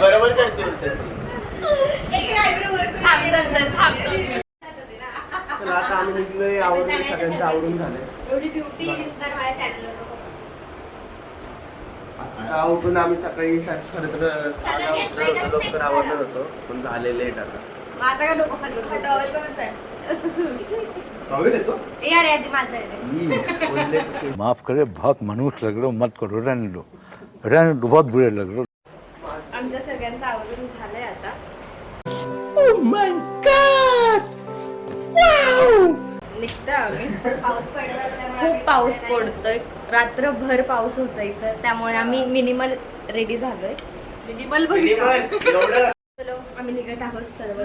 बरोबर करते चला आता आम्ही निघलोय. आवडलं सगळ्यांचं आवडून झालंय. एवढी ब्युटी दिसणार माझ्या चॅनलवर. आता उठून आम्ही सकाळी खरं तर लवकर आवडणार होतो पण झाले लेट आता. माझा का डोकं फटवलं टॉवेल कोणाचा आहे? टॉवेल येतो यार यार माझा आहे. माफ करे, बहुत मनुष्य लग रहे हो, मत करो, रहने दो, बहुत बुरे लग रहे हो. आमच्या सगळ्यांचं आवडून झालंय आता. Oh my God! Wow! निघतो आम्ही. पाऊस पडत असल्यामुळे खूप पाऊस पडतोय. रात्रभर पाऊस होता इथं, त्यामुळे आम्ही मिनिमल रेडी झालोय. मिनिमल एवढं चलो आम्ही निघत आहोत सर्व.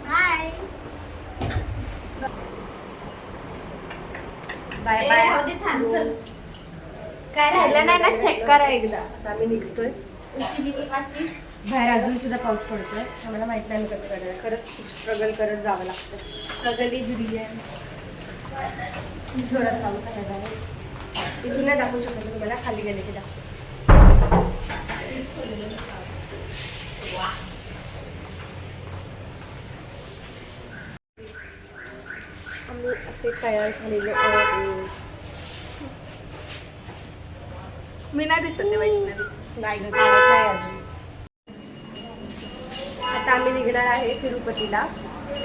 Hi bye bye. काय राहिलं नाही ना, चेक करा एकदा. आता आम्ही निघतोय. बाहेर अजून सुद्धा पाऊस पडतोय. आम्हाला माहित नाही कसं करायला. खरंच खूप स्ट्रगल करत जावं लागतं. Struggle is real. जोरात पाऊस आहे. इथून नाही दाखवू शकत मी तुम्हाला, खाली गेले की दाखवतो. आम्ही असे तयार झालेलो आहोत. मी नाही दिसत वैष्णवी. नाही गं, काढत नाही अजून. आता आम्ही निघणार आहे तिरुपतीला.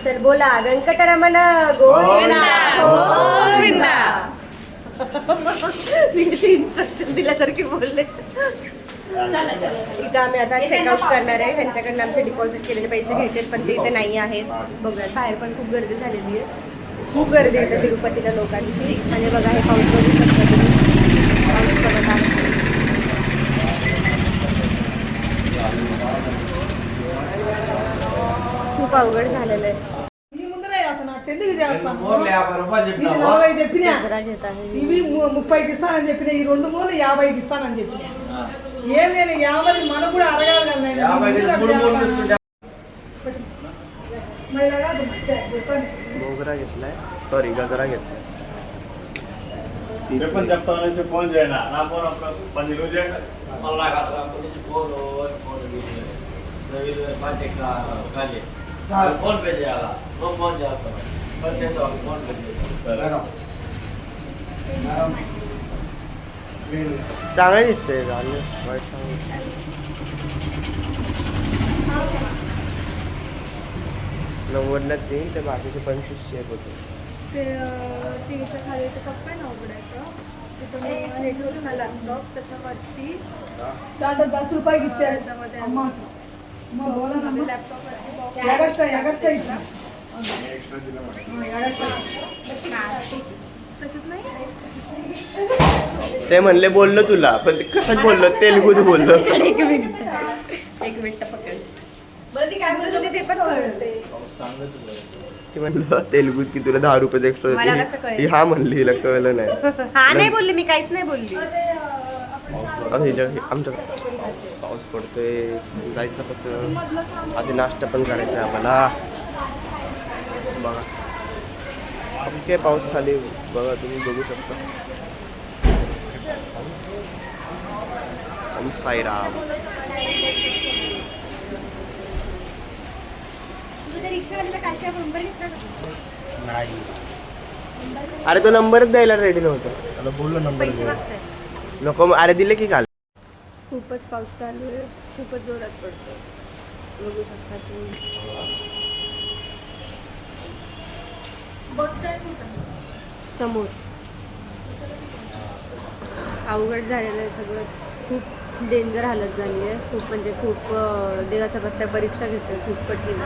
तर बोला व्यंकटरमण गोविंदा गोविंदा. मी इन्स्ट्रक्शन दिल्यासारखी बोलले. इथं आम्ही आता चेकआउट करणार आहे. ह्यांच्याकडनं आमचे डिपॉझिट केलेले पैसे घ्यायचे पण ते इथे नाही आहेत. बघा बाहेर पण खूप गर्दी झालेली आहे. खूप गर्दी येते तिरुपतीला लोकांची. आणि बघा हे पाऊस बघू शकता तुम्ही. पाऊस पडत आहे. खूप अवघड झालेलं आहे. गजरा घेत आहे. ఇవి 30కి ఇస్తానని చెప్పిన ఈ 2 మూలు 50కి ఇస్తానని చెప్పిన ఏం నేను 50 మనకు కూడా అడగాలి కదా. मोगरा घेतलाय, सॉरी गजरा घेतलाय. पण చెప్తాను ఫోన్ చేయండి నా ఫోన్ 10 రోజులు చేయండి మళ్ళా ఫోన్ పే చేయాలా నువ్వు ఫోన్ చేస్తాను ఫోన్ చేస్తావు ఫోన్ పే చేస్తాను. चांगले दिसते गाणे. नव्वदला 3 ते बाकीचे 25 चेक होते. ते टीव्हीच्या खाली कप्पा आहे ना उघडायचं तिथं हे ठेवलं ना लॅपटॉप त्याच्यावरती 10 रुपये इच्छा त्याच्यामध्ये लॅपटॉपवरती त्याच्यात नाही. ते म्हणले बोललो तुला पण ते कसं बोललं तेलुगूत बोललो. एक मिनिट पकड. बरं ती काय बोलत होती ते पण कळते. ती म्हणलं तेलुगूत की तुला 10 रुपये एक्स्ट्रा मला कसं कळेल? ती हा म्हणली, हिला कळलं नाही. हा नाही बोलली मी, काहीच नाही बोलली. आमच्या पाऊस पडतोय, जायचं कसं. आधी नाश्ता पण करायचा आहे आम्हाला. बघा इतके पाऊस खाली बघा तुम्ही बघू शकता. आणि साईराम नाही. अरे तो नंबरच द्यायला रेडी नव्हता. त्याला बोललो नंबर नको. अरे दिले की काल. खूपच पाऊस चालू आहे. खूपच जोरात पडतो. बघू शकता तुम्ही. बस स्टँड समोर अवघड झालेलं आहे सगळं. खूप डेंजर हालत झाली आहे. खूप म्हणजे खूप देवाचा पत्ता परीक्षा घेतोय. खूप कठीण.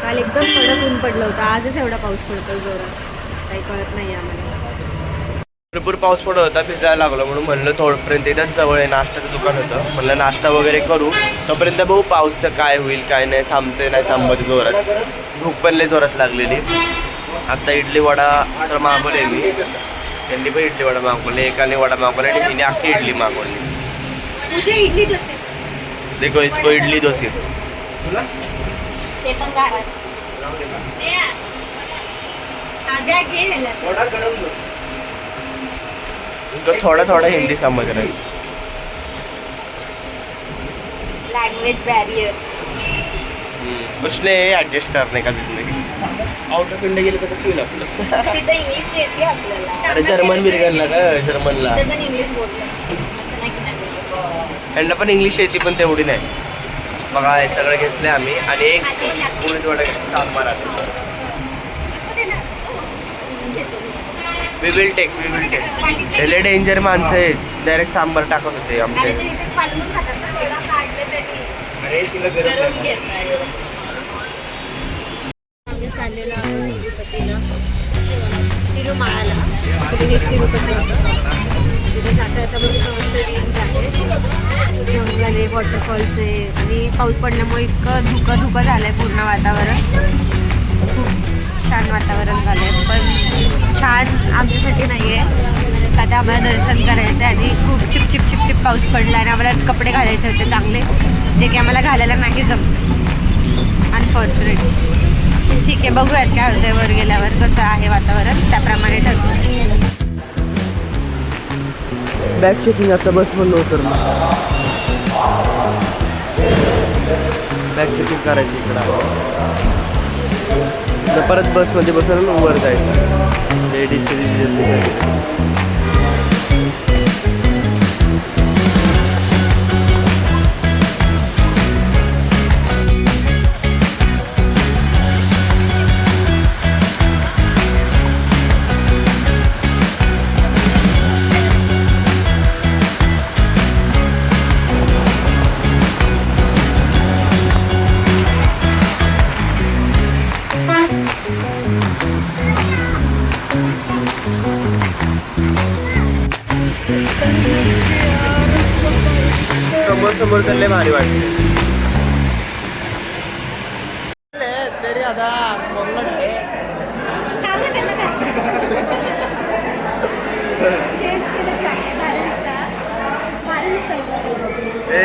काल एकदम कडक ऊन पडलं होतं. आजच एवढा पाऊस पडतो जोरात. काही कळत नाही आम्हाला. भरपूर पाऊस पडत होता, भिजायला लागलो म्हणून म्हणलं थोडंपर्यंत इथंच जवळ आहे नाश्त्याचं दुकान होतं, म्हणलं नाश्ता वगैरे करू. तोपर्यंत भाऊ पाऊसचं काय होईल काय नाही, थांबते नाही थांबत जोरात. भूक पण लय जोरात लागलेली. आता इडली वडा तर मागवले मी, त्यांनी पण इडली वडा मागवले, एकाने वडा मागवला आणि तिने अख्खी इडली मागवली. तुझे इडली डोसे देखो इसको इडली डोसे. ते पण गार तो थोड़ा थोड़ा हिंदी समझ रहा है. Language barrier. कुछ नहीं एडजस्ट करने का जिंदगी. आउट ऑफ इंडिया गेले तर कसं होईल आपलं. तिथं इंग्लिश येते आपल्याला. अरे जर्मन बिर्गनला का जर्मनला तिथं पण इंग्लिश बोलतात. असं नाही की नाही बोलत. त्यांना पण इंग्लिश येते पण तेवढी नाही. बघा हे सगळं घेतलं आम्ही आणि एक पुणे वडा सांबार आहे. वी विल टेक लय डेंजर माणसं आहेत, डायरेक्ट सांबार टाकत होते आमचे. अरे तिला गरम आम्ही चाललेलो आहोत तिरुपतीला, तिरुमाळाला. तिरुपती होतं तिथे जाता येता मग समस्त रेंज आहे, जंगल आहे, वॉटरफॉल्स आहे. आणि पाऊस पडल्यामुळे इतकं धुकं झालं आहे पूर्ण वातावरण. खूप छान वातावरण झालं आहे, पण छान आमच्यासाठी नाही आहे. आता आम्हाला दर्शन करायचं आहे आणि खूप चिप पाऊस पडला आणि आम्हाला कपडे घालायचे होते चांगले, जे की आम्हाला घालायला नाही जमलं अनफॉर्च्युनेटली. ठीक आहे, बघूयात काय होतं वर गेल्यावर कसं आहे वातावरण, त्याप्रमाणे ठरतं. बॅग चेकिंग आता बस पण नव्हतं मग बॅग चेकिंग करायची इकडं. परत बसमध्ये बसून वर जायचं. लेडीजची समोर चालले भारी वाटते. तरी आता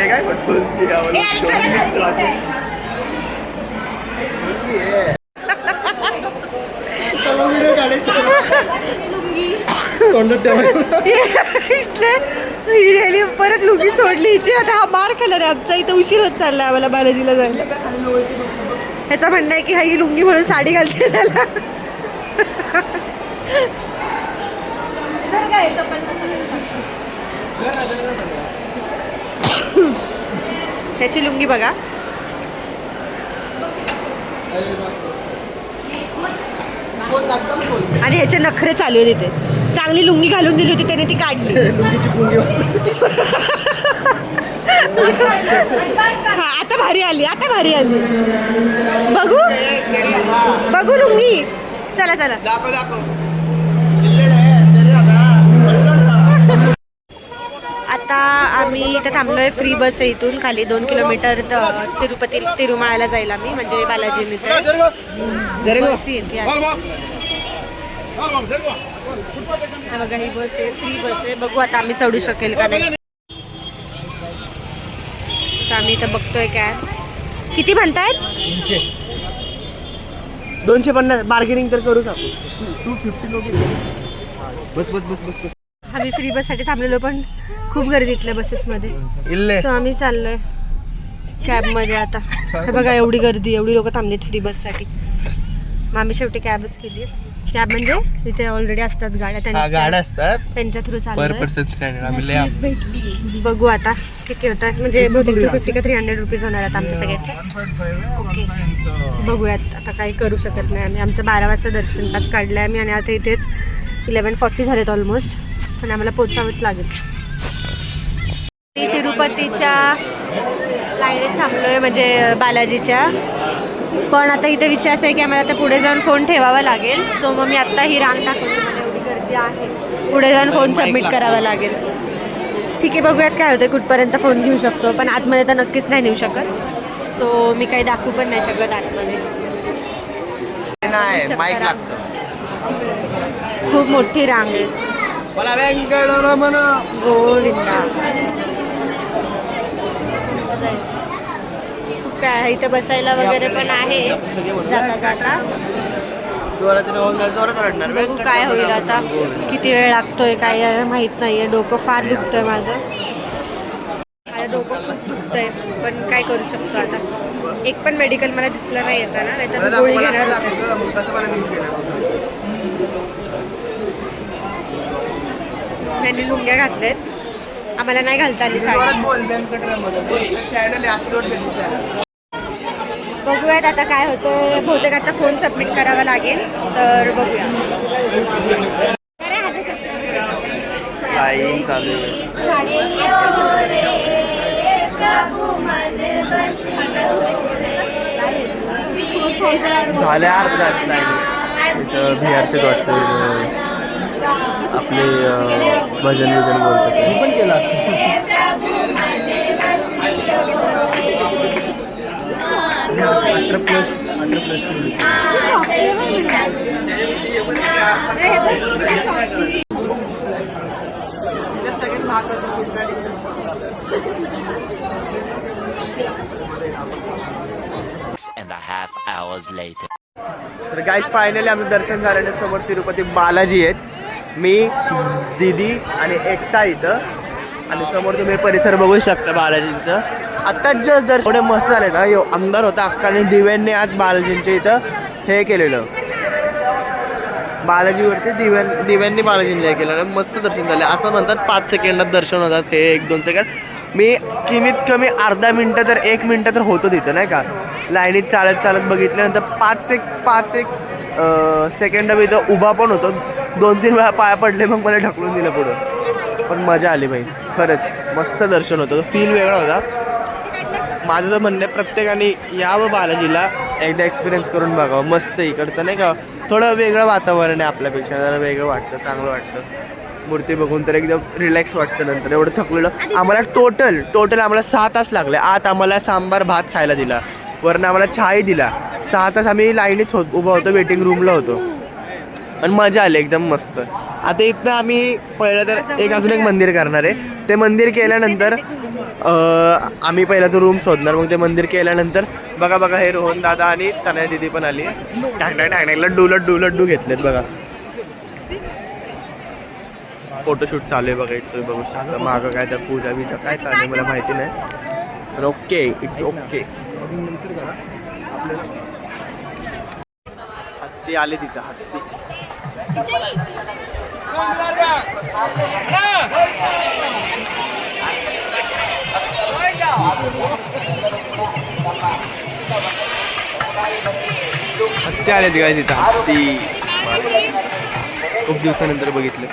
काय परत लुंगी सोडली हिची. आता हा मार खाला रे आमचा. इथं उशीर होत चालला आम्हाला बालाजीला जायला. ह्याचं म्हणणं आहे की हा ही लुंगी म्हणून साडी घालते त्याला. ह्याची लुंगी बघा. आणि ह्याचे नखरे चालू आहे तिथे. चांगली लुंगी घालून दिली होती त्याने ती काढली. लुंगीची पुंगी हा आता भारी आली, आता भारी आली. बघू बघू लुंगी. चला चला. आता आम्ही इथं थांबलोय. फ्री बस आहे इथून खाली 2 किलोमीटर तिरुमाळाला जाईल आम्ही, म्हणजे बालाजी मित्र. बघा ही बस आहे, फ्री बस आहे. बघू आता आम्ही चढू शकेल का नाही. तर आम्ही इथं बघतोय काय किती म्हणतायत. 250 बार्गेनिंग तर करूच आपण. 250 लोक बस बस बस बस. आम्ही फ्री बससाठी थांबलेलो पण खूप गर्दी इथल्या बसेसमध्ये. सो आम्ही चाललोय कॅबमध्ये आता. हे बघा एवढी गर्दी, एवढी लोक थांबलीत फ्री बससाठी. मग आम्ही शेवटी कॅबच केली. कॅब म्हणजे तिथे ऑलरेडी असतात गाड्या असतात, त्यांच्या थ्रू पर पर्सन 300. बघू आता किती होतात. म्हणजे बहुतेक 250 का 300 रुपीज होणार आहेत आमच्या सगळ्यांचे. ओके बघूयात. आता काही करू शकत नाही आम्ही. आमचं 12 वाजता दर्शन पास काढलं आम्ही आणि आता इथेच 11:40 झालेत ऑलमोस्ट. पण आम्हाला पोचावंच लागेल. तिरुपतीच्या लाईनीत थांबलोय म्हणजे बालाजीच्या. पण आता इथे विषय असा आहे की आम्हाला आता पुढे जाऊन फोन ठेवावा लागेल. सो मग मी आत्ता ही रांग दाखवली, मला एवढी गर्दी आहे, पुढे जाऊन फोन सबमिट करावा लागेल. ठीक आहे, बघूयात काय होतं, कुठपर्यंत फोन घेऊ शकतो. पण आतमध्ये तर नक्कीच नाही नेऊ शकत. सो मी काही दाखवू पण नाही शकत आतमध्ये. नाही माईक लागतं. खूप मोठी रांग आहे. मला व्यंकटरमण गोविंदा. खूप काय आहे इथे बसायला वगैरे पण आहे. जाता जाता जोरात रडणार. बघू काय होईल आता, किती वेळ लागतोय काय माहित नाहीये. डोकं फार दुखतंय माझं डोकं खूप दुखतंय. पण काय करू शकतो आता. एक पण मेडिकल मला दिसलं नाही येताना, नाहीतर गोळी घेणार होते. त्यांनी लुंग्या घातल्यात, आम्हाला नाही घालता आली साडी. बघूयात आता काय होतं. बहुतेक आता फोन सबमिट करावा लागेल, तर बघूया. लाईन चालू आहे. झाले अर्धा तास लाईन. इथं बिहारचे वाटतं आपले भजन विजन बोलतात. मी पण केलं तर गाईज फायनली आमचं दर्शन झाल्याने समोर तिरुपती बालाजी आहेत. मी दीदी आणि एकटा इथं, आणि समोर तुम्ही परिसर बघू शकता बालाजींचं. आत्ताच जस्ट दर्शन एवढे मस्त झाले ना. अंधार होता अक्काने दिव्यांनी आज बालाजींच्या इथं हे केलेलं. बालाजीवरती दिव्यांनी बालाजींना हे केलेलं. मस्त दर्शन झाले. असं म्हणतात 5 सेकंदात दर्शन होतात, हे 1-2 सेकंड. मी कमीत कमी अर्धा मिनटं तर 1 मिनटं तर होतो तिथं नाही का. लाईनीत चालत चालत बघितल्यानंतर 5 सेकंड मी इथं उभा पण होतो. 2-3 वेळा पाया पडले, मग मला ढकलून दिलं पुढं. पण मजा आली भाई, खरंच मस्त दर्शन होतं. फील वेगळा होता. माझं तर म्हणणं आहे प्रत्येकाने यावं बालाजीला, एकदा एक्सपिरियन्स करून बघावं. मस्त इकडचं नाही का, थोडं वेगळं वातावरण आहे आपल्यापेक्षा, जरा वेगळं वाटतं, चांगलं वाटतं. मूर्ती बघून तर एकदम रिलॅक्स वाटतं. नंतर एवढं थकलेलं. आम्हाला टोटल आम्हाला 6 तास लागले. आत आम्हाला सांबार भात खायला दिला, वरनं आम्हाला चहाही दिला. 6 तास आम्ही लाईनीत उभं होतो, वेटिंग रूमला होतो. पण मजा आली एकदम मस्त. आता इथनं आम्ही पहिलं तर अजून एक मंदिर करणार आहे. ते मंदिर केल्यानंतर आम्ही पहिला तो रूम शोधणार. मग ते मंदिर केल्यानंतर बघा हे रोहन दादा आणि तनया दिदी पण आली. लड्डू घेतलेत बघा. फोटोशूट चालू आहे बघा. इथं तुम्ही बघू शकता. मागं काय तर पूजा बिजा काय चालू आहे मला माहिती नाही, पण ओके, इट्स ओके. हत्ती आले तिथं, हत्ती. हत्ती आले ती काय तिथं, हत्ती. खूप दिवसानंतर बघितलं.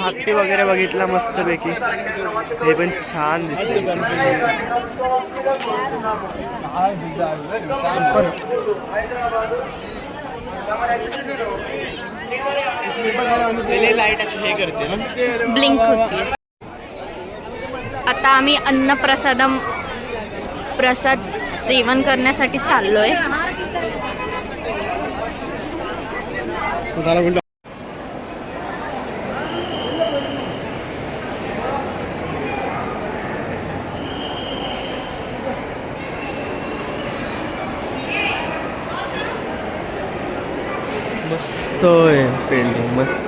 हत्ती वगैरे बघितला मस्तपैकी. हे पण छान दिसते. लाईट अशी हे करते ना, ब्लिंक होती. आता आम्ही प्रसाद जेवण करण्यासाठी चाललोय. मस्त आहे पेंटिंग मस्त.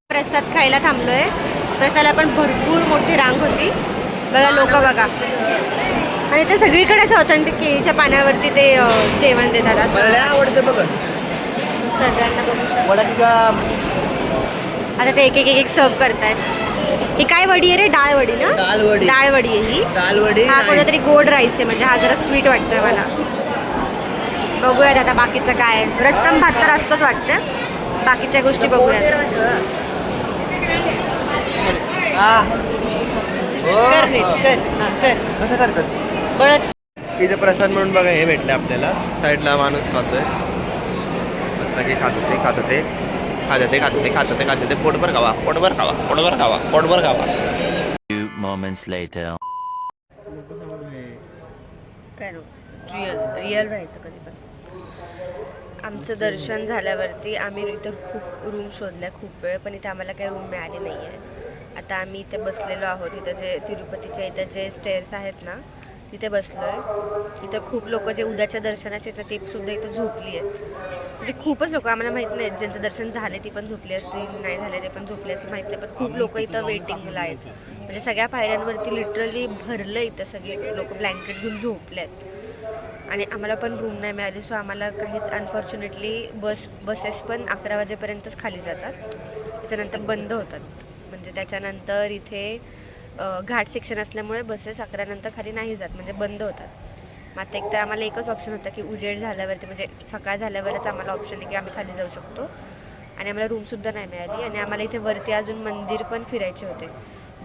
प्रसाद खायला थांबलोय. प्रसादाला पण भरपूर मोठी रांग होती बघा, लोक बघा. आणि ते सगळीकडे असं ऑथेंटिक केळीच्या पाण्यावरती ते जेवण देतात. मला आवडतं बघ सगळ्यांना बघू. वडक्का. आता ते एक एक एक सर्व करतायत. ही काय वडी आहे रे? डाळ वडी ना? दालवडी. डाळ वडी आहे ही. दालवडी. हा कोणता तरी गोड राईस आहे, म्हणजे हा जरा स्वीट वाटतोय मला. बघूयात आता बाकीचं काय. रस्सम भात तर असतोच वाटतं, बाकीच्या गोष्टी बघूयात. कर नीट, कर. हा, कर. कसं करतात बळच. इथे प्रसाद म्हणून बघा हे भेटले आपल्याला. साईडला माणूस खातोय. सगळे खात होते खात होते खात होते खात होते खात होते खात होते. पोटभर खावा, पोटभर खावा, पोटभर खावा, पोटभर खावा. Few moments later. काय रिअल राहायचं कधी पण. आमचं दर्शन झाल्यावरती आम्ही इथं खूप रूम शोधल्या खूप वेळ, पण इथे आम्हाला काही रूम मिळाली नाही आहे. आता आम्ही इथे बसलेलो आहोत. इथं जे तिरुपतीच्या इथं जे स्टेअर्स आहेत ना, तिथे बसलो आहे. इथं खूप लोक जे उद्याच्या दर्शनाचे येतात ते सुद्धा इथं झोपली आहेत. म्हणजे खूपच लोक, आम्हाला माहीत नाही ज्यांचं दर्शन झाले ती पण झोपली असतील, नाही झाले ते पण झोपले असतील माहीत नाही, पण खूप लोक इथं वेटिंगला आहेत. म्हणजे सगळ्या पायऱ्यांवरती लिटरली भरलं इथं. सगळे लोक ब्लँकेट घेऊन झोपले आहेत. आणि आम्हाला पण रूम नाही मिळाली. सो आम्हाला काहीच अनफॉर्च्युनेटली बसेस पण 11 वाजेपर्यंतच खाली जातात, त्याच्यानंतर बंद होतात. म्हणजे त्याच्यानंतर इथे घाट सेक्शन असल्यामुळे बसेस 11 नंतर खाली नाही जात, म्हणजे बंद होतात. मग आता एक तर आम्हाला एकच ऑप्शन होता की उजेड झाल्यावरती, म्हणजे सकाळ झाल्यावरच आम्हाला ऑप्शन आहे की आम्ही खाली जाऊ शकतो. आणि आम्हाला रूमसुद्धा नाही मिळाली. आणि आम्हाला इथे वरती अजून मंदिर पण फिरायचे होते,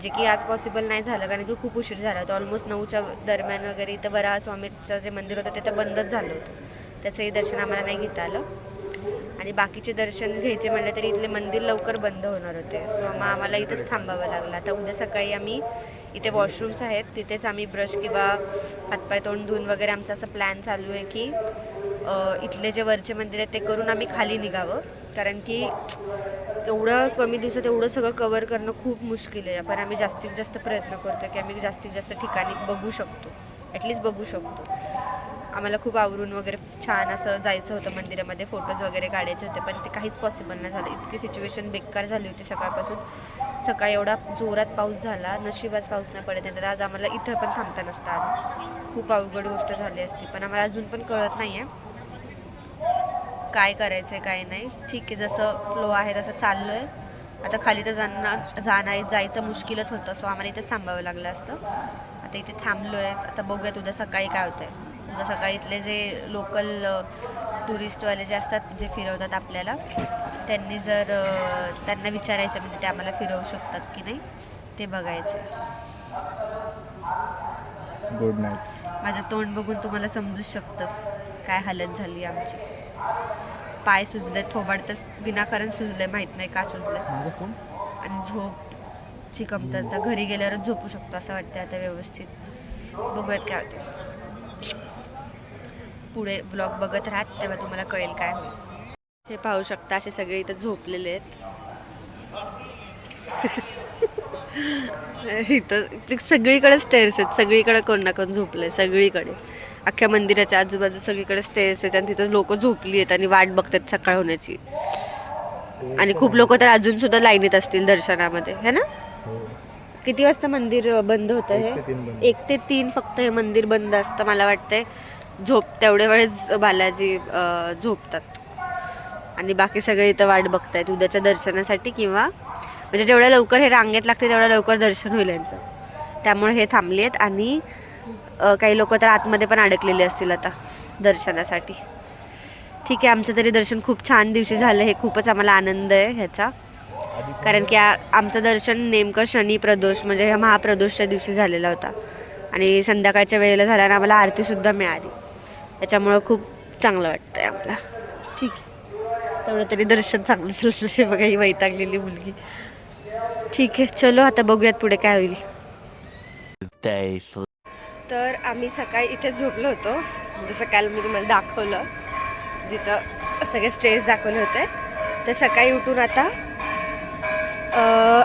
जे की आज पॉसिबल नाही झालं कारण की खूप उशीर झाला होता. ऑलमोस्ट 9च्या दरम्यान वगैरे इथं वराह स्वामीचं जे मंदिर होतं ते तर बंदच झालं होतं. त्याचंही दर्शन आम्हाला नाही घेता आलं. आणि बाकीचे दर्शन घ्यायचे म्हणले तरी इथले मंदिर लवकर बंद होणार होते. सो मग आम्हाला इथंच थांबावं लागलं. आता उद्या सकाळी आम्ही इथे वॉशरूम्स आहेत, तिथेच आम्ही ब्रश किंवा हातपाय तोंड धुवून वगैरे आमचा असं प्लॅन चालू आहे की इथले जे वरचे मंदिर आहेत ते करून आम्ही खाली निघावं. कारण की एवढं कमी दिवसात एवढं सगळं कवर करणं खूप मुश्किल आहे. पण आम्ही जास्तीत जास्त प्रयत्न करतो की आम्ही जास्तीत जास्त ठिकाणी बघू शकतो, ॲटलिस्ट बघू शकतो. आम्हाला खूप आवरून वगैरे छान असं जायचं होतं मंदिरामध्ये, फोटोज वगैरे काढायचे होते, पण ते काहीच पॉसिबल नाही झालं. इतकी सिच्युएशन बेकार झाली होती सकाळपासून. सकाळी एवढा जोरात पाऊस झाला, नशिबाच पाऊस नाही पडत नाही तर आज आम्हाला इथं पण थांबता नसतं आलं. खूप अवघड गोष्ट झाली असती. पण आम्हाला अजून पण कळत नाही आहे काय करायचं आहे काय नाही. ठीक आहे, जसं फ्लो आहे तसं चाललो आहे. आता खाली तर जायचं मुश्किलच होतं, सो आम्हाला इथेच थांबावं लागलं असतं. आता इथे थांबलो आहे. आता बघूयात उद्या सकाळी काय होतं आहे. उद्या सकाळी इथले जे लोकल टुरिस्टवाले जे असतात जे फिरवतात आपल्याला, त्यांनी जर त्यांना विचारायचं म्हणजे ते आम्हाला फिरवू शकतात की नाही ते बघायचं. Good night. माझं तोंड बघून तुम्हाला समजू शकतं काय हालत झाली आमची. पाय सुजले, थोबाड तर विनाकारण सुजले, माहीत नाही का सुजले. आणि झोपची कमतरता, घरी गेल्यावरच झोपू शकतो असं वाटतं आता व्यवस्थित. बघूयात काय होते. पुढे ब्लॉग बघत राहत तेव्हा तुम्हाला कळेल काय होईल. हे पाहू शकता असे सगळे इथं झोपलेले आहेत. इथं सगळीकडे स्टेअर्स आहेत, सगळीकडे कोण ना कोण झोपले. सगळीकडे अख्ख्या मंदिराच्या आजूबाजू सगळीकडे स्टेअर्स आहेत आणि तिथं लोक झोपली आहेत आणि वाट बघतात सकाळ होण्याची. आणि खूप लोक तर अजून सुद्धा लाईनीत असतील दर्शनामध्ये, है ना? किती वाजता मंदिर बंद होतं? हे 1 ते 3 फक्त हे मंदिर बंद असतं. मला वाटतंय तेवढ्या वेळेस बालाजी झोपतात आणि बाकी सगळे इथं वाट बघतायत उद्याच्या दर्शनासाठी, किंवा म्हणजे जेवढ्या लवकर हे रांगेत लागते तेवढ्या लवकर दर्शन होईल यांचं. त्यामुळे हे थांबले आहेत. आणि काही लोक तर आतमध्ये पण अडकलेले असतील आता दर्शनासाठी. ठीक आहे, आमचं तरी दर्शन खूप छान दिवशी झालं. हे खूपच आम्हाला आनंद आहे ह्याचा, कारण की आमचं दर्शन नेमकं शनी प्रदोष म्हणजे महाप्रदोषच्या दिवशी झालेला होता आणि संध्याकाळच्या वेळेला झाल्यानं आम्हाला आरतीसुद्धा मिळाली. त्याच्यामुळं खूप चांगलं वाटतं आहे आम्हाला. ठीक आहे, तेवढं तरी दर्शन चांगलं झालं. बघा ही वैतागलेली मुलगी. ठीक आहे, चलो आता बघूयात पुढे काय होईल. तर आम्ही सकाळी इथे झोपलो होतो, जसं काल मी तुम्हाला दाखवलं जिथं सगळे स्टेज दाखवले होते. तर सकाळी उठून आता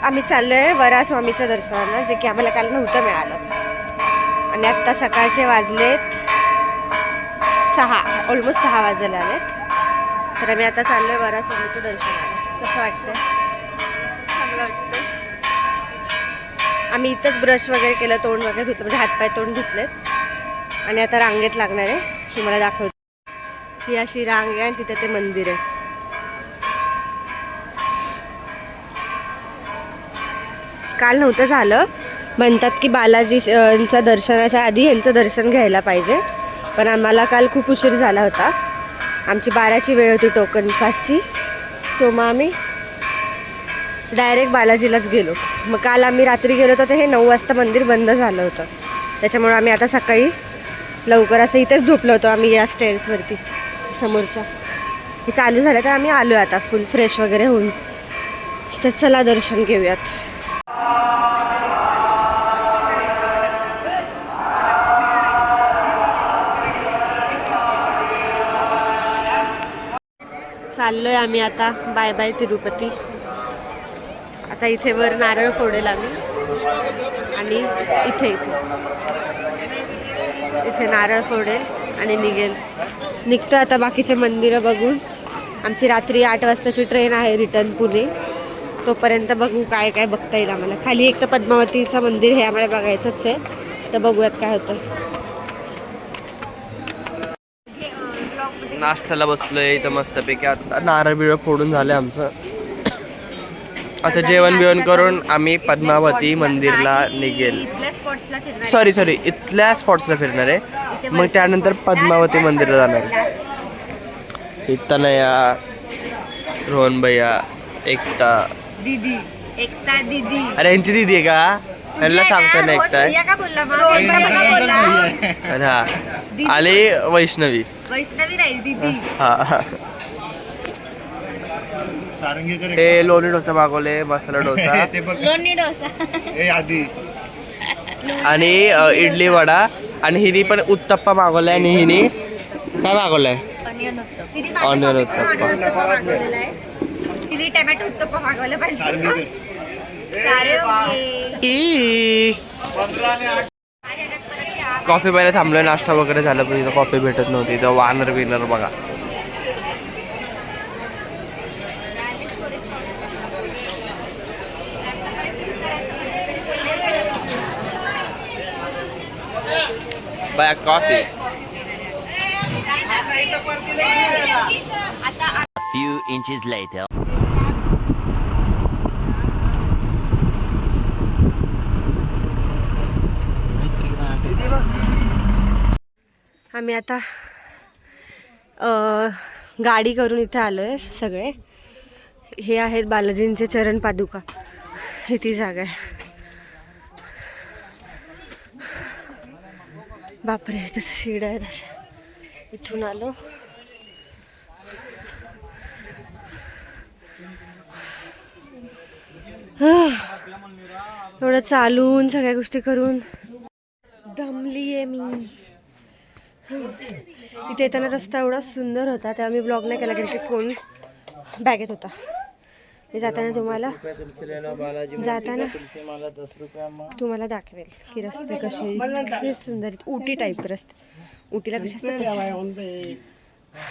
आम्ही चाललो आहे वराह स्वामीच्या दर्शनाला, जे की आम्हाला काल नव्हतं मिळालं. आणि आत्ता सकाळचे वाजलेत ऑलमोस्ट 6 वाजायला आलेत. तर आम्ही आता चाललोय वरा स्वामीचं दर्शनाला. कसं वाटतंय? चांगलं वाटतं. आम्ही इथंच ब्रश वगैरे केलं, तोंड वगैरे धुतलं, म्हणजे हातपाय तोंड धुतलेत आणि आता रांगेत लागणार आहे. तुम्हाला दाखवते. ही अशी रांग आहे आणि तिथे ते मंदिर आहे. काल नव्हतं झालं. म्हणतात की बालाजीच्या दर्शनाच्या आधी यांचं दर्शन घ्यायला पाहिजे, पण आम्हाला काल खूप उशीर झाला होता. आमची 12ची वेळ होती टोकन पासची. सो मग आम्ही डायरेक्ट बालाजीलाच गेलो. मग काल आम्ही रात्री गेलो होतो तर हे 9 वाजता मंदिर बंद झालं होतं. त्याच्यामुळे आम्ही आता सकाळी लवकर असं इथेच झोपलो होतो आम्ही या स्टेअर्सवरती समोरच्या. हे चालू झालं तर आम्ही आलो आता फुल फ्रेश वगैरे होऊन. तर चला दर्शन घेऊयात. चाललोय आम्ही आता. Bye bye Tirupati. आता इथे वर नारळ फोडेल आम्ही आणि इथे नारळ फोडेल आणि निघतो आता बाकीचे मंदिरं बघून. आमची रात्री 8 वाजताची ट्रेन आहे रिटर्न पुणे. तोपर्यंत बघू काय काय बघता येईल आम्हाला. खाली एक तर पद्मावतीचं मंदिर हे आम्हाला बघायचंच आहे. तर बघूयात काय होतं. नाश्त्याला बसलोय इथं मस्तपैकी. आता नारळ बिरळ फोडून झालं आमचं. आता जेवण बिवण करून आम्ही पद्मावती मंदिरला निघेल. सॉरी इथल्या स्पॉट्सला फिरणार आहे. मग त्यानंतर पद्मावती मंदिरला जाणार. तनया, रोहन भैया, एकता दीदी. अरे यांची दीदी आहे का? यांना सांगतो ना एकता आहे. हा आणि वैष्णवी नाही दीदी. हा. हे लोणी डोसा मागवले, मसाला डोसा आणि इडली वडा. आणि हिनी पण उत्तप्पा मागवलाय. आणि हिनी काय मागवलंय? ऑनियन उत्तप्पा. टमॅटो उत्तप्पा मागवलं पाहिजे. कॉफी प्यायला थांबलोय. नाश्ता वगैरे झाला पण इथं कॉफी भेटत नव्हती. इथं वानर बिनर बघा. Bye coffee. A few inches later. आम्ही आता गाडी करून इथे आलोय सगळे. हे आहेत बालाजींचे चरण पादुका. ही ती जागा आहे. बापरे तसं शिड्या आहेत अशा. इथून आलो. एवढं चालून सगळ्या गोष्टी करून दमली आहे मी. इथे येताना रस्ता एवढा सुंदर होता. तेव्हा मी ब्लॉग नाही केला कारण की फोन बॅगेत होता. मी जाताना तुम्हाला दाखवेल की रस्ते कसे इतके सुंदर आहेत. उटी टाईप रस्ते. उटीला कसे असतात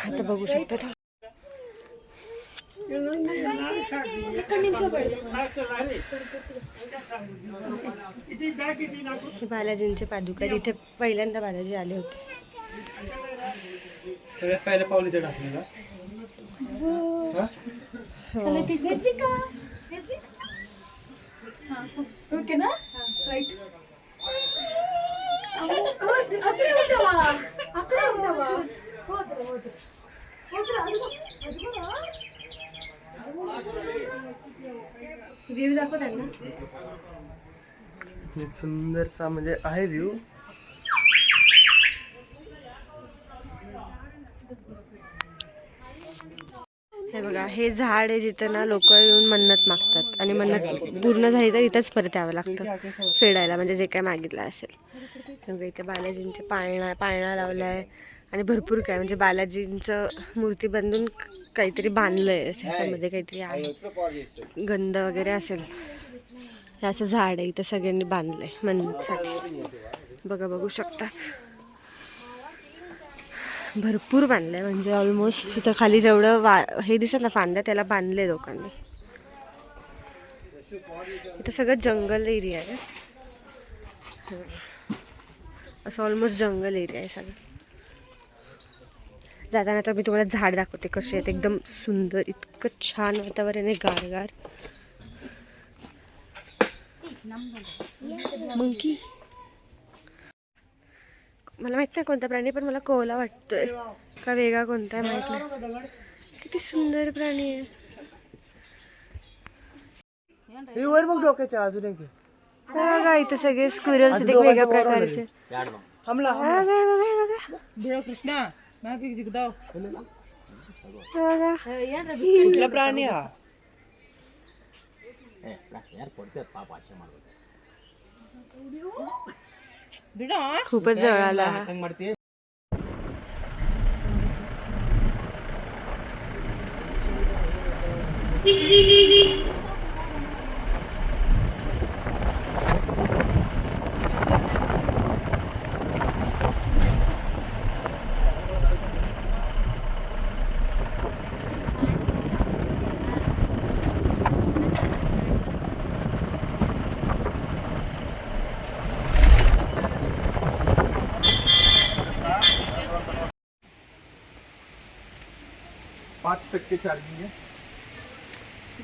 आता बघू शकता. बालाजींचे पादुका. इथे पहिल्यांदा बालाजी आले होते. सगळ्यात पहिलं पाऊल इथे टाकलेलं. ओके ना राईट. व्ह्यू दाखव त्यांना. एक सुंदरसा म्हणजे आहे व्ह्यू. हे बघा हे झाड आहे जिथं ना लोक येऊन मन्नत मागतात आणि मन्नत पूर्ण झाली तर इथंच परत यावं लागतं फेडायला, म्हणजे जे काय मागितलं असेल. बघा इथे बालाजींचे पाळणा लावला आहे आणि भरपूर काय म्हणजे बालाजींचं मूर्ती बांधून काहीतरी बांधलं आहे. त्याच्यामध्ये काहीतरी आहे, गंध वगैरे असेल. हे असं झाड आहे इथं सगळ्यांनी बांधलं आहे मन्नतसाठी. बघा बघू शकतात. भरपूर बांधलंय, म्हणजे ऑलमोस्ट इथं खाली जेवढं हे दिसत ना फांद्या त्याला बांधले लोकांनी. इथं सगळं जंगल एरिया आहे, असं ऑलमोस्ट जंगल एरिया आहे सगळं. जाताना तर मी तुम्हाला झाड दाखवते कसे आहेत, एकदम सुंदर, इतकं छान वातावरण आहे, गारगार. मंकी मला माहित नाही कोणता प्राणी, पण मला कोवला वाटतोय का वेगळा कोणता आहे माहित नाही. किती सुंदर प्राणी आहे. हे वर बघ डोक्याच्या अजून एक बघा इथं सगळे स्क्विरल्स वेगवेगळ्या प्रकारचे. हमला बघा कुठला प्राणी हा? खूपच जवळ आला हा.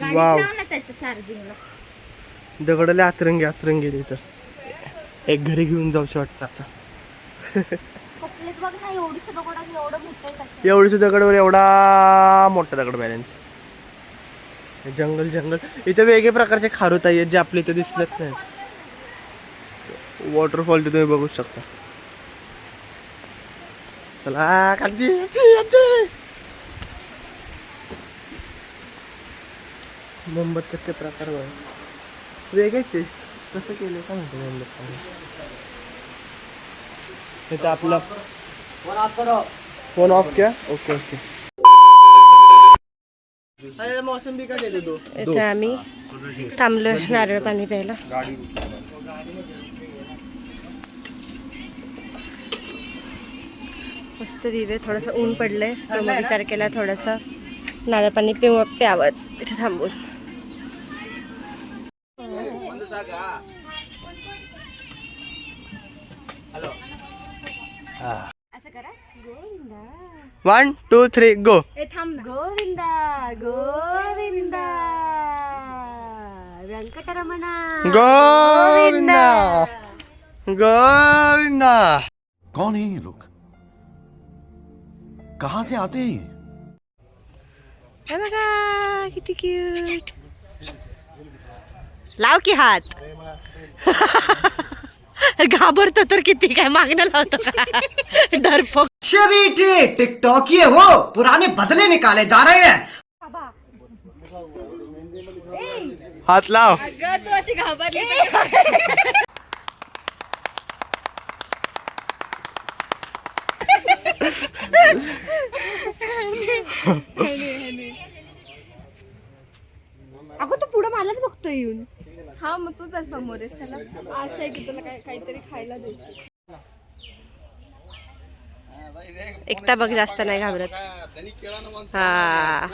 वाव. गाडीत लाव ना त्याच्या चार्जिंगला. दगडले आतरंगी तिथं एक घरी घेऊन जाऊशी वाटतं असं. कसलेच बघ ना, एवढी दगड आणि एवढं मोठं आहे. एवढीच दगडवर एवढा मोठा दगड बॅलन्स. जंगल इथे वेगळे प्रकारचे खारुताई आहेत जे आपल्या इथे दिसत नाही. वॉटरफॉल ते तुम्ही बघू शकता. चला खाली मोमबत्तीचे प्रकार वेगळेच आहे. कसं केलं का म्हणतो मोमबत्ती. इथं आपला फोन ऑफ क्या. ओके. अरे मौसम भी का दे दो. इथे आम्ही थांबलोय नारळ पाणी प्यायला. मस्त दिवे, थोडंसं ऊन पडलंय, सो मग विचार केला थोडंसं नारळ पाणी प्यावं इथे थांबून. असं करा. गोविंदा 1 2 3 गो. गोविंदा गोविंदा व्यंकटरमणा गोविंदा. कौन है ये लोग? कहां से आते हैं ये? हे बघा किती क्यूट. लाव की हात. घाबरतो तर किती, काय मागणं लावतो का डरपोक. टिकटॉक ये हो पुराने बदले निकाले जा रहे हैं. हात लाव. तू अशी घाबरली. अगं तू पुढं मलाच बघतो येऊन. हा मग तूच आहे समोर आहे. त्याला आशा आहे की तुला काहीतरी खायला द्यायचं. एकटा बघ जास्त नाही घाबरत. हा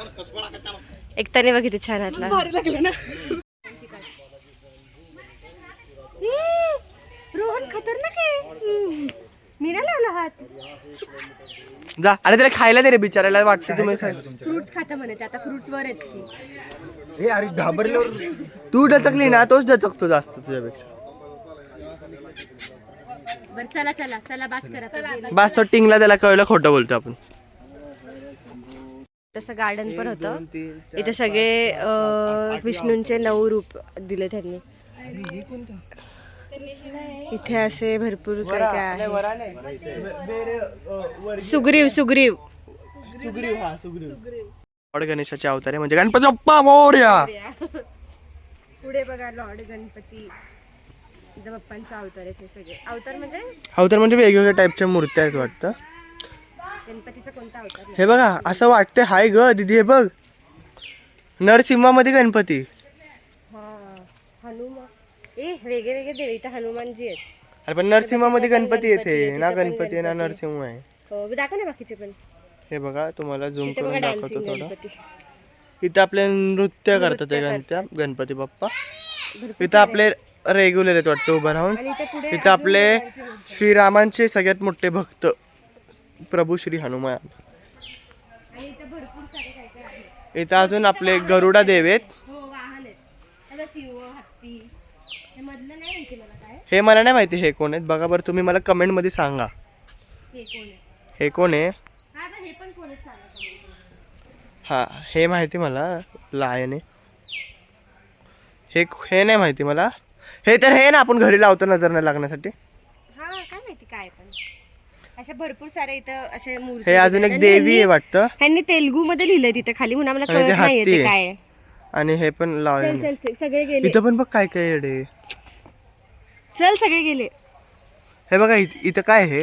एकट्याने बघ किती छान हातला. भारी लागलं ना. रोहन खतरनाक आहे. मी नाही लावला हात. जा. अरे त्याला खायला दे रे बिचारायला. वाटतं तुम्ही फ्रुट्स खाता म्हणे ते. आता फ्रुट्स वर आहेत की. हे अरे घाबरल्यावर तू डचकली ना, तोच डचकतो जास्त तुझ्यापेक्षा. बर चला चला चला बास करा. बस तो टिंगला त्याला कळलं खोटं बोलतो आपण. तसं गार्डन पण होतं. इथे सगळे विष्णूंचे 9 रूप दिले त्यांनी. इथे असे भरपूर काय काय आहे. सुग्रीव लॉर्ड गणेशाचे अवतार आहे, म्हणजे गणपती बाप्पा मोरया. पुढे बघा लॉर्ड गणपती बाप्पांचे अवतार आहेत. हे सगळे अवतार म्हणजे वेगवेगळ्या टाईपच्या मूर्त्या आहेत वाटतं. गणपतीचा कोणता अवतार. हे बघा असं वाटतंय. हाय ग दीदी हे बघ, नरसिंहामध्ये गणपती. हनुमान. वेगळे देव. इथं हनुमानजी आहेत. अरे पण नरसिंहामध्ये गणपती येते ना. गणपती आहे ना नरसिंह आहे. हो दाखव ना बाकीचे पण. हे बघा तुम्हाला झूम इथे बघा करून दाखवतो डान्सिंग थोडं. गणपती. इथं आपले नृत्य करतात गणपती बाप्पा. इथं आपले रेग्युलर आहेत वाटतं उभं राहून. आणि इथे पुढे इथं आपले श्रीरामांचे सगळ्यात मोठे भक्त प्रभू श्री हनुमान. आणि इथे भरपूर सारे काय काय आहे. इथं अजून आपले गरुडा देव आहेत. हो वाहन आहेत. आता सिंह, हत्ती. हे मधलं नाही माहिती मला काय. हे मला नाही माहिती हे कोण आहेत. बघा बरं तुम्ही मला कमेंट मध्ये सांगा हे कोण आहे. हे कोण आहे. हा आता हे पण कोण आहेत सांगा comment मध्ये. हा हे माहिती मला लायन आहे. हे नाही माहिती मला. हे तर हे ना आपण घरी लावतो नजर नाही लागण्यासाठी. हा काय माहिती काय पण. अशा भरपूर सारे इथं असे मूर्ती. हे अजून एक देवी आहे वाटतं. ह्यांनी तेलुगू मध्ये लिहिलंय तिथे खाली म्हणून आम्हाला आणि ते कळत नाहीये हत्ती ते आहे. काय आहे. आणि हे पण चल लावले. चल चल, सगळे गेले. इथं पण बघ काय काय येडे. चल सगळे गेले. हे बघा इथं काय आहे.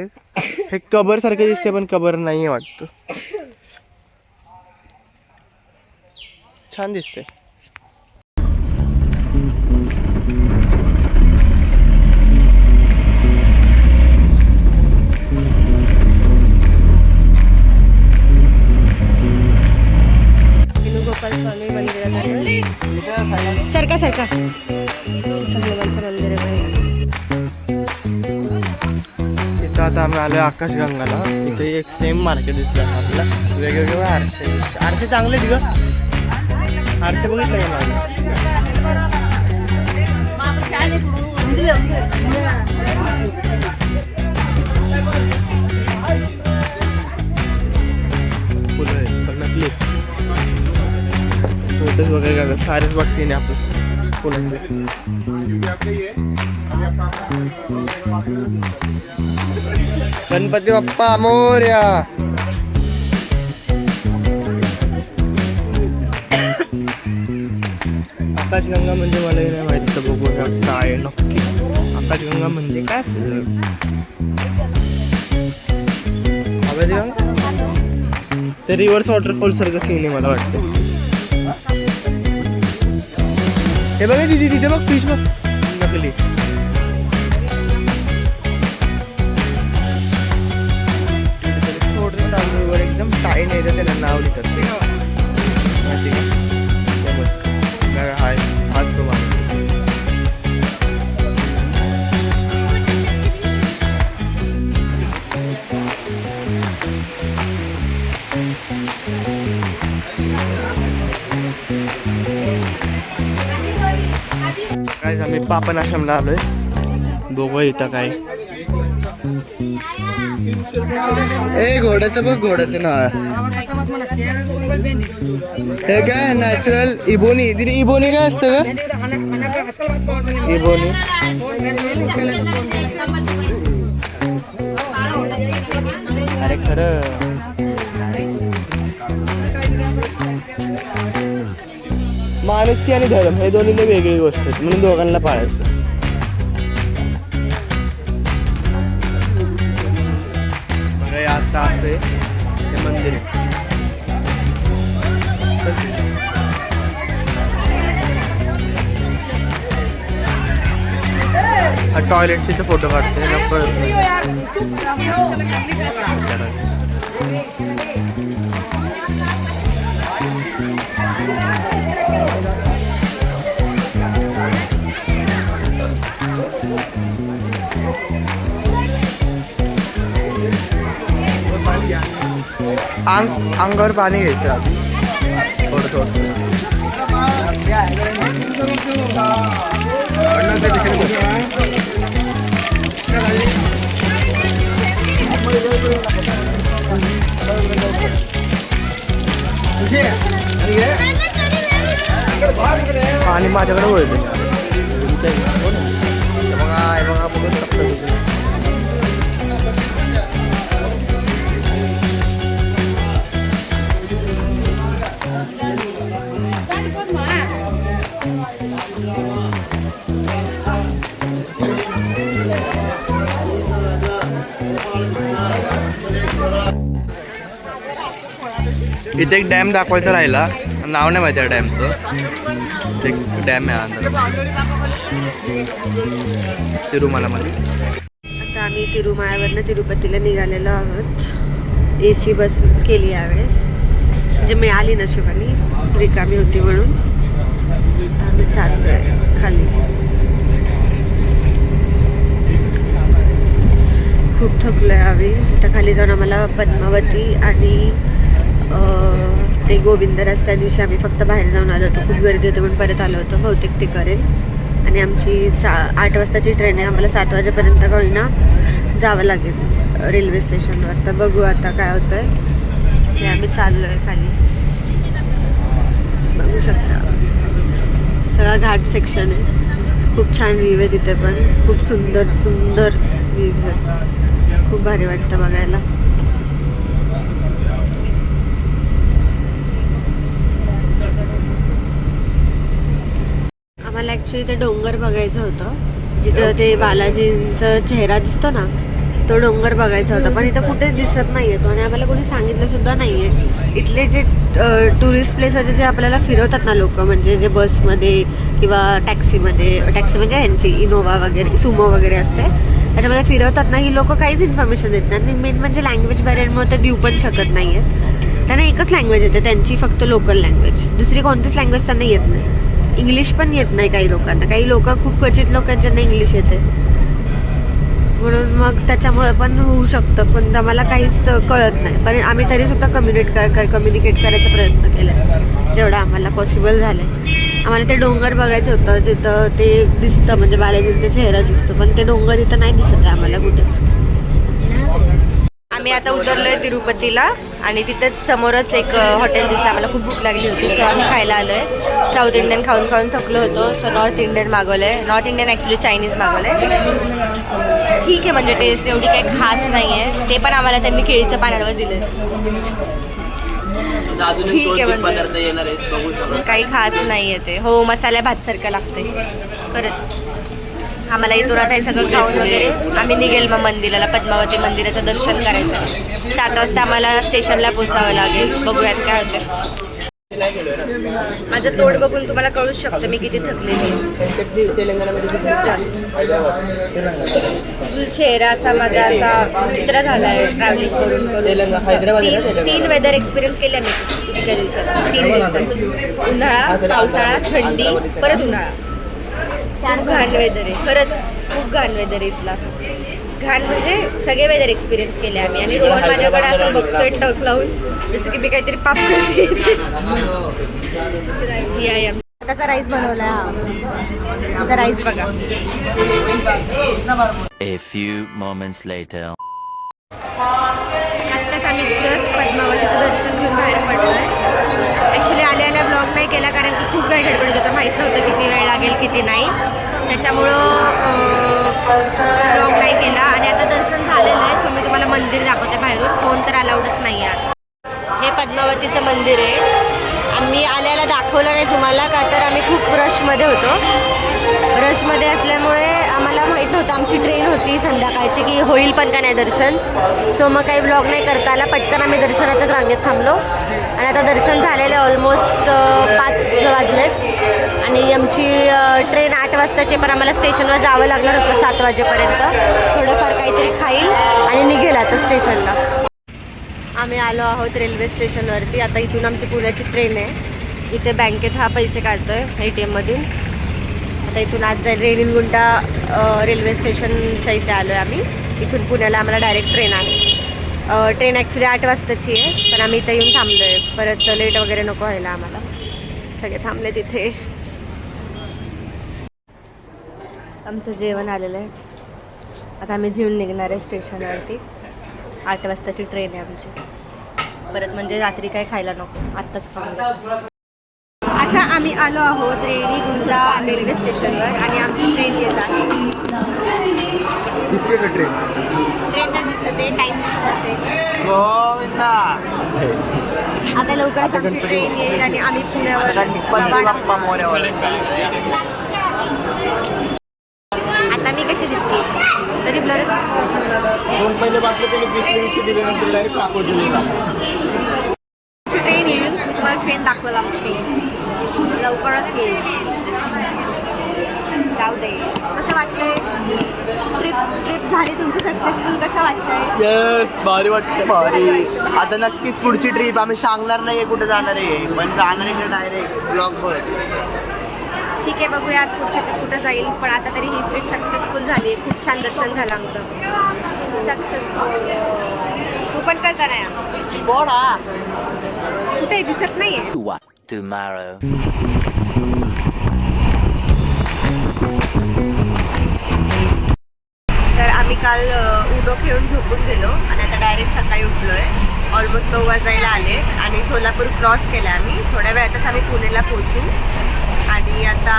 हे कबर सारखे दिसते पण कबर नाहीये वाटतं. छान दिसते. वेणुगोपाल स्वामी मंदिरात सरका सरका हनुमानचं मंदिर आहे. इथं आता आम्ही आलो आकाशगंगाला. इथे एक सेम मार्केट दिसलं आपल्याला. वेगवेगळे आरसे चांगले आहेत ग. आरसे बघितलं का माझं. फुलं आहेत पण नकली. फोटोज वगैरे का सारेच बघते आपलं फुलांचे. गणपती बाप्पा मोरया. आकाशगंगा म्हणजे मलाही नाही माहिती. तर बघूया काय नक्की आकाशगंगा म्हणजे काय असेल. ते रिव्हर्स वॉटरफॉल सारखं सीन आहे मला वाटतं. हे बघा दीदी तिथे बघ फिश बघ नकली. छोटे तांदूळ एकदम टाईन आहे त्याला नाव लिहितात ते. हाय हाच तो माणूस. काय आम्ही पापन आश्रमला आलोय. बघू इथं काय. ए घोड्याचं बघ घोड्याचं नाव. हे काय नॅचरल इबोनी. दिदी इबोनी काय असतं का. इबोनी अरे खरं. माणुसकी आणि धर्म हे दोन्ही वेगळी गोष्ट आहेत म्हणून दोघांना पाळायचं. बघा आता आहे हे मंदिर आहे. हा टॉयलेटचे तर फोटो काढते नको. अंगावर पाणी घ्यायचं आधी थोडं थोडं. पाणी माझ्याकडे वळते. बघा बघू शकतो. इथे एक डॅम दाखवायचा राहिला. नाव नाही माहिती डॅमचं. एक डॅम आहे अंदर तिरुमलामध्ये. आता आम्ही तिरुमाळ्यावरनं तिरुपतीला निघालेलो आहोत. AC बस केली यावेळेस, म्हणजे मिळाली नशिबाने, रिकामी होती म्हणून. आम्ही चाललो आहे खाली. खूप थकलो आहे आम्ही. तिथं खाली जाऊन आम्हाला पद्मावती आणि ते गोविंद रस्त्या दिवशी आम्ही फक्त बाहेर जाऊन आलो होतो. खूप गर्दी होती म्हणून परत आलो होतो. बहुतेक ते करेल. आणि आमची 8 वाजताची ट्रेन आहे. आम्हाला 7 वाजेपर्यंत का होईना जावं लागेल रेल्वे स्टेशनवर. तर बघू आता काय होतं आहे. हे आम्ही चाललो आहे खाली. बघू शकता सगळा घाट सेक्शन आहे. खूप छान व्ह्यू आहे तिथे पण. खूप सुंदर सुंदर व्ह्यूज आहेत. खूप भारी वाटतं बघायला. आम्हाला ॲक्च्युली ते डोंगर बघायचं होतं जिथं ते बालाजींचा चेहरा दिसतो ना, तो डोंगर बघायचा होता. पण इथं कुठेच दिसत नाही आहे तो. आणि आम्हाला कोणी सांगितलंसुद्धा नाही आहे. इथले जे टुरिस्ट प्लेस होते जे आपल्याला फिरवतात ना लोक, म्हणजे जे बसमध्ये किंवा टॅक्सीमध्ये, टॅक्सी म्हणजे ह्यांची इनोवा वगैरे, सुमो वगैरे असते, त्याच्यामध्ये फिरवतात ना, ही लोक काहीच इन्फॉर्मेशन देत नाही. आणि मेन म्हणजे लँग्वेज बॅरियरमुळे ते देऊ पण शकत नाही आहेत. त्यांना एकच लँग्वेज येते त्यांची, फक्त लोकल लँग्वेज. दुसरी कोणतीच लँग्वेज त्यांना येत नाही. इंग्लिश पण येत नाही काही लोकांना. काही लोक, खूप क्वचित लोकांच्यांना इंग्लिश येते, म्हणून मग त्याच्यामुळे पण होऊ शकतं. पण आम्हाला काहीच कळत नाही. पण आम्ही तरीसुद्धा कम्युनिकेट करायचा प्रयत्न केला जेवढं आम्हाला पॉसिबल झालं आहे. आम्हाला ते डोंगर बघायचं होतं जिथं ते दिसतं, म्हणजे बालाजींचा चेहरा दिसतो. पण ते डोंगर इथं नाही दिसत आहे आम्हाला कुठेच. आम्ही आता उतरलोय तिरुपतीला आणि तिथेच समोरच एक हॉटेल दिसलं. आम्हाला खूप भूक लागली होती, सो आम्ही खायला आलो आहे. साऊथ इंडियन खाऊन खाऊन थकलो होतो, सो नॉर्थ इंडियन मागवलं आहे. नॉर्थ इंडियन ॲक्च्युली चायनीज मागवलं आहे. ठीक आहे, म्हणजे टेस्ट एवढी काही खास नाही आहे. ते पण आम्हाला त्यांनी केळीच्या पानावर दिलं. ठीक आहे, म्हणजे काही खास नाही आहे ते. हो, मसाल्या भातसारखं लागते खरंच. आम्हाला इथून आता हे सगळं खाऊन वगैरे आम्ही निघेल मग मंदिराला, पद्मावती मंदिराचं दर्शन करायचं. 7 वाजता आम्हाला स्टेशनला पोचावं लागेल. बघूयात काय होतं. माझं तोंड बघून तुम्हाला कळूच शकतं मी किती थकलेली. चेहरा असा माझा असा विचित्र झाला आहे ट्रॅव्हलिंग करून. 3 वेदर एक्सपिरियन्स केले मी इतक्या दिवसात. 3 दिवसात उन्हाळा, पावसाळा, थंडी, परत उन्हाळा. खूप घाण वेदर आहे खरंच. खूप घाण वेदर इथला. घाण म्हणजे सगळे वेदर एक्सपिरियन्स केले आम्ही. आणि रोहन माझ्याकडे असं बघतोय टक लावून, जसं की मी काहीतरी पाप करते. त्याचा राईस बनवलाय. हा त्याचा राईस बघा. A few moments later. आत्ताच आम्ही जस्ट पद्मावतीचं दर्शन घेऊन बाहेर पडलोय. ॲक्च्युली आल्या ब्लॉग नाही केला कारण की खूप काही गडबडीत होतं. माहीत नव्हतं किती वेळ लागेल किती नाही, त्याच्यामुळं ब्लॉग नाही केला. आणि आता दर्शन झालेलं आहे, सो मी तुम्हाला मंदिर दाखवते बाहेरून. फोन तर अलाउडच नाही आहे. हे पद्मावतीचं मंदिर आहे. आम्ही आल्याला दाखवलं नाही तुम्हाला का तर आम्ही खूप रशमध्ये होतो. रशमध्ये असल्यामुळे आम्हाला माहीत नव्हतं, आमची ट्रेन होती संध्याकाळची की होईल पण का नाही दर्शन. सो मग काही व्लॉग नाही करता आला. पटकन आम्ही दर्शनाच्याच रांगेत थांबलो आणि आता दर्शन झालेलं आहे. ऑलमोस्ट 5 वाजलेत आणि आमची ट्रेन 8 वाजताची, पण आम्हाला स्टेशनवर जावं लागणार होतं 7 वाजेपर्यंत. थोडंफार काहीतरी खाईल आणि निघेल आता स्टेशनला. आम्ही आलो आहोत रेल्वे स्टेशनवरती. आता इथून आमची पुण्याची ट्रेन आहे. इथे बँकेत हा पैसे काढतोय ATMमधून. आता इथून आज जाईल रेणीगुंटा रेल्वे स्टेशनच्या इथे आलो आहे आम्ही. इथून पुण्याला आम्हाला डायरेक्ट ट्रेन आहे. ट्रेन ॲक्च्युली 8 वाजताची आहे, पण आम्ही इथे येऊन थांबलो आहे. परत लेट वगैरे नको व्हायला आम्हाला. सगळे थांबले तिथे. आमचं जेवण आलेलं आहे. आता आम्ही जेवून निघणार आहे स्टेशनवरती. 8 वाजताची ट्रेन आहे आमची. परत म्हणजे रात्री काय खायला नको, आत्ताच खाऊ. आता आम्ही आलो आहोत रेणीगुंटा रेल्वे स्टेशनवर आणि आमची ट्रेन येत आहे. दिसते का ट्रेन? ट्रेन नाही दिसत आहे, टाईम दिसत आता लवकरच आमची ट्रेन येईल आणि आम्ही पुण्यावर. आता मी कशी दिसते तरी ब्लर. पहिले बातमी त्यांनी 20 मिनिटची दिल्यानंतर डायरेक्ट टाकून दिलेला. ट्रेन येईल, मी तुम्हाला ट्रेन दाखवेल आमची. लवकरच येईल. जाऊ दे. कसं वाटतंय ट्रिप झाली तुमची सक्सेसफुल? कसं वाटतंय? येस, भारी वाटतं, भारी. आता नक्कीच पुढची ट्रिप आम्ही सांगणार नाहीये कुठे जाणार आहे, पण जाणार आहे डायरेक्ट ब्लॉगवर. ठीक आहे, बघूयात पुढची ट्रिप कुठं जाईल. पण आता तरी ही ट्रिप सक्सेसफुल झाली. खूप छान दर्शन झालं आमचं. सक्सेसफुल. तू पण करता नाही बोडा कुठे दिसत नाहीये. Tomorrow. तर आम्ही काल उडो खेळून झोपून गेलो आणि आता डायरेक्ट सकाळी उठलोय. ऑलमोस्ट 9 वाजायला आले आणि सोलापूर क्रॉस केला आम्ही. थोड्या वेळातच आम्ही पुणेला पोहोचू आणि आता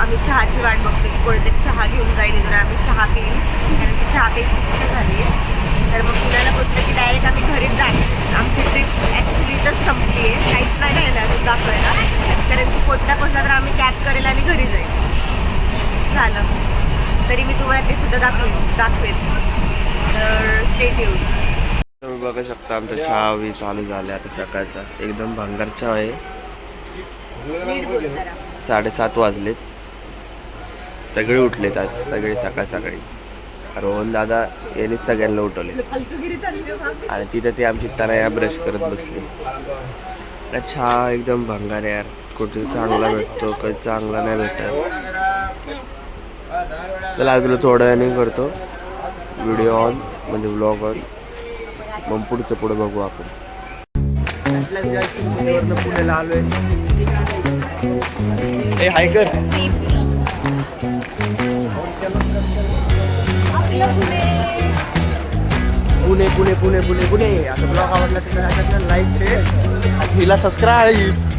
आम्ही चहाची वाट बघतो की कोणीतरी चहा घेऊन जाईल इथून. आम्ही चहा पिईल कारण की चहा प्यायची इच्छा झाली आहे. तर मग पुण्याला पोहोचलं की डायरेक्ट आम्ही घरीच जाईल. आमची ट्रिप ॲक्च्युली इथंच संपली आहे. काहीच नाही राहिलं अजून दाखवायला, कारण की पोचता तर आम्ही कॅब करेल आणि घरी जाईल. झालं तरी मी तुम्हाला ते सुद्धा दाखवेन. तर स्टे ट्यून. तुम्ही बघू शकता आमचा चहा बी चालू झाला आता सकाळचा. एकदम भंगार चहा आहे. 7:30 वाजलेत. सगळे उठलेत आज, सगळे सकाळी. रोहन दादा यांनी सगळ्यांना उठवले आणि तिथं ते आमची तनया ब्रश करत बसले. चहा एकदम भंगार यार. कुठे चांगला भेटतो, काही चांगला नाही भेटत. चला तुला थोड्या वेळाने करतो व्हिडिओ ऑन, म्हणजे व्लॉग ऑन. मग पुढं बघू आपण. पुण्याला आलोय. हे हायकर पुणे. आता ब्लॉग आवडला तर लाईक, शेअर, हिला सबस्क्राईब.